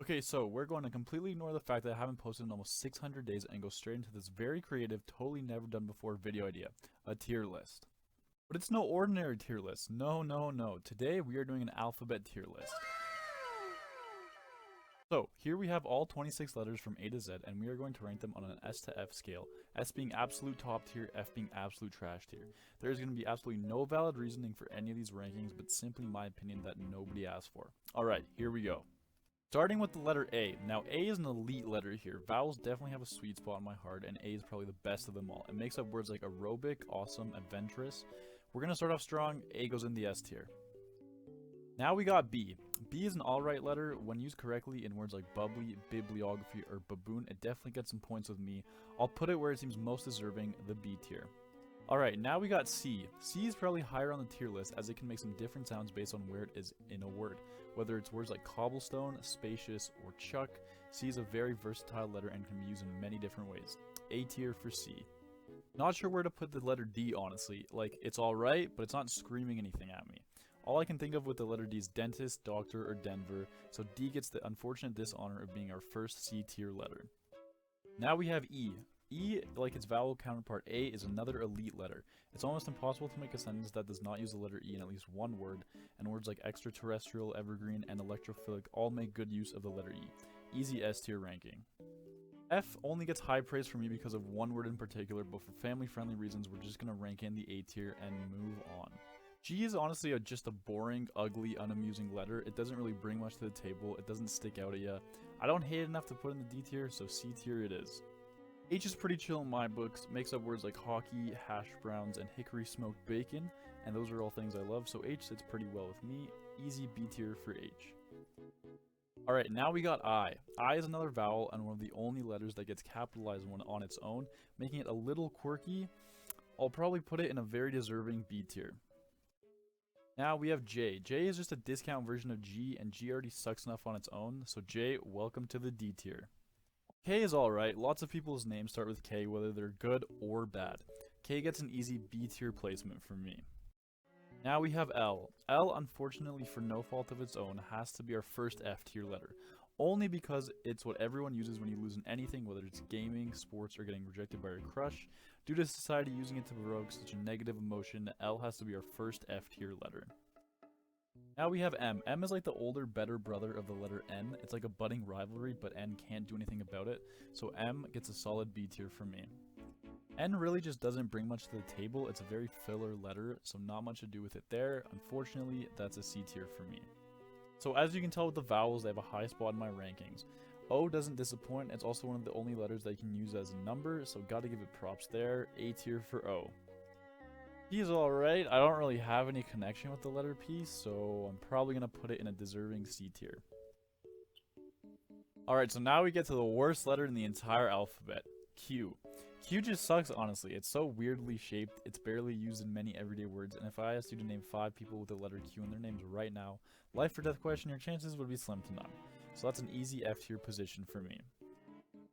Okay, so we're going to completely ignore the fact that I haven't posted in almost 600 days and go straight into this very creative, totally never done before video idea, a tier list. But it's no ordinary tier list. No, no, no. Today we are doing an alphabet tier list. So here we have all 26 letters from A to Z, and we are going to rank them on an S to F scale, S being absolute top tier, F being absolute trash tier. There is going to be absolutely no valid reasoning for any of these rankings, but simply my opinion that nobody asked for. Alright, here we go. Starting with the letter A. Now, A is an elite letter here. Vowels definitely have a sweet spot in my heart, and A is probably the best of them all. It makes up words like aerobic, awesome, adventurous. We're going to start off strong. A goes in the S tier. Now we got B. B is an alright letter. When used correctly in words like bubbly, bibliography, or baboon, it definitely gets some points with me. I'll put it where it seems most deserving, the B tier. Alright, now we got C. C is probably higher on the tier list as it can make some different sounds based on where it is in a word. Whether it's words like cobblestone, spacious, or chuck, C is a very versatile letter and can be used in many different ways. A tier for C. Not sure where to put the letter D, honestly. Like, it's alright, but it's not screaming anything at me. All I can think of with the letter D is dentist, doctor, or Denver, so D gets the unfortunate dishonor of being our first C tier letter. Now we have E. E, like its vowel counterpart A, is another elite letter. It's almost impossible to make a sentence that does not use the letter E in at least one word, and words like extraterrestrial, evergreen, and electrophilic all make good use of the letter E. Easy S tier ranking. F only gets high praise from me because of one word in particular, but for family-friendly reasons, we're just going to rank in the A tier and move on. G is honestly just a boring, ugly, unamusing letter. It doesn't really bring much to the table. It doesn't stick out at you. I don't hate it enough to put in the D tier, so C tier it is. H is pretty chill in my books, makes up words like hockey, hash browns, and hickory smoked bacon, and those are all things I love, so H sits pretty well with me. Easy B tier for H. Alright, now we got I. I is another vowel and one of the only letters that gets capitalized when on its own, making it a little quirky. I'll probably put it in a very deserving B tier. Now we have J. J is just a discount version of G, and G already sucks enough on its own, so J, welcome to the D tier. K is alright. Lots of people's names start with K, whether they're good or bad. K gets an easy B tier placement from me. Now we have L. L, unfortunately for no fault of its own, has to be our first F tier letter. Only because it's what everyone uses when you lose in anything, whether it's gaming, sports, or getting rejected by your crush. Due to society using it to provoke such a negative emotion, L has to be our first F tier letter. Now we have M. M is like the older, better brother of the letter N. It's like a budding rivalry, but N can't do anything about it, so M gets a solid B tier from me. N really just doesn't bring much to the table. It's a very filler letter, so not much to do with it there. Unfortunately, that's a C tier for me. So as you can tell with the vowels, they have a high spot in my rankings. O doesn't disappoint. It's also one of the only letters that you can use as a number, so gotta give it props there. A tier for O. P is alright. I don't really have any connection with the letter P, so I'm probably going to put it in a deserving C tier. Alright, so now we get to the worst letter in the entire alphabet, Q. Q just sucks, honestly. It's so weirdly shaped, it's barely used in many everyday words, and if I asked you to name 5 people with the letter Q in their names right now, life or death question, your chances would be slim to none. So that's an easy F tier position for me.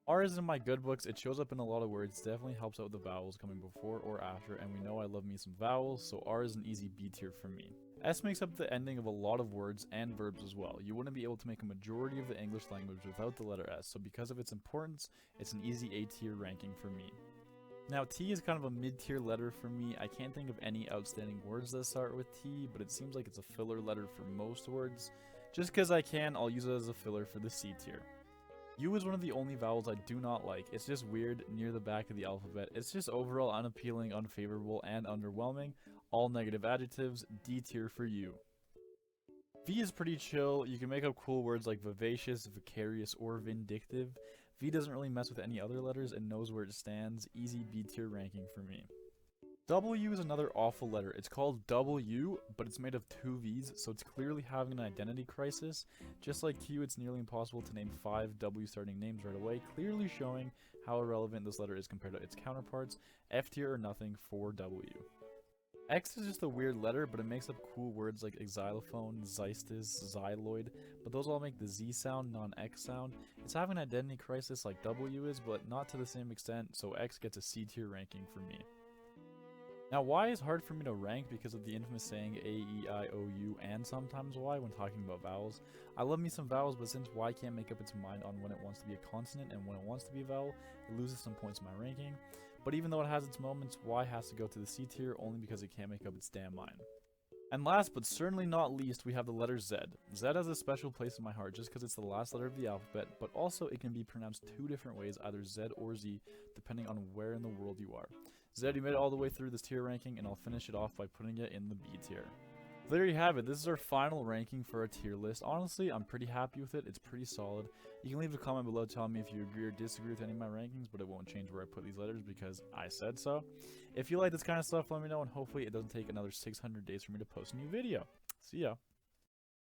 R is in my good books. It shows up in a lot of words, definitely helps out with the vowels coming before or after, and we know I love me some vowels, so R is an easy B tier for me. S makes up the ending of a lot of words and verbs as well. You wouldn't be able to make a majority of the English language without the letter S, so because of its importance, it's an easy A tier ranking for me. Now T is kind of a mid-tier letter for me. I can't think of any outstanding words that start with T, but it seems like it's a filler letter for most words. Just because I can, I'll use it as a filler for the C tier. U is one of the only vowels I do not like. It's just weird near the back of the alphabet. It's just overall unappealing, unfavorable, and underwhelming. All negative adjectives. D tier for U. V is pretty chill. You can make up cool words like vivacious, vicarious, or vindictive. V doesn't really mess with any other letters and knows where it stands. Easy B tier ranking for me. W is another awful letter. It's called W, but it's made of 2 V's, so it's clearly having an identity crisis. Just like Q, it's nearly impossible to name 5 W starting names right away, clearly showing how irrelevant this letter is compared to its counterparts. F tier or nothing for W. X is just a weird letter, but it makes up cool words like xylophone, xystis, xyloid, but those all make the Z sound, non-X sound. It's having an identity crisis like W is, but not to the same extent, so X gets a C tier ranking for me. Now, Y is hard for me to rank because of the infamous saying A, E, I, O, U, and sometimes Y when talking about vowels. I love me some vowels, but since Y can't make up its mind on when it wants to be a consonant and when it wants to be a vowel, it loses some points in my ranking. But even though it has its moments, Y has to go to the C tier only because it can't make up its damn mind. And last but certainly not least, we have the letter Z. Z has a special place in my heart just because it's the last letter of the alphabet, but also it can be pronounced two different ways, either Z or Z, depending on where in the world you are. Z, you made it all the way through this tier ranking, and I'll finish it off by putting it in the B tier. There you have it. This is our final ranking for our tier list. Honestly, I'm pretty happy with it. It's pretty solid. You can leave a comment below telling me if you agree or disagree with any of my rankings, but it won't change where I put these letters because I said so. If you like this kind of stuff, let me know, and hopefully it doesn't take another 600 days for me to post a new video. See ya.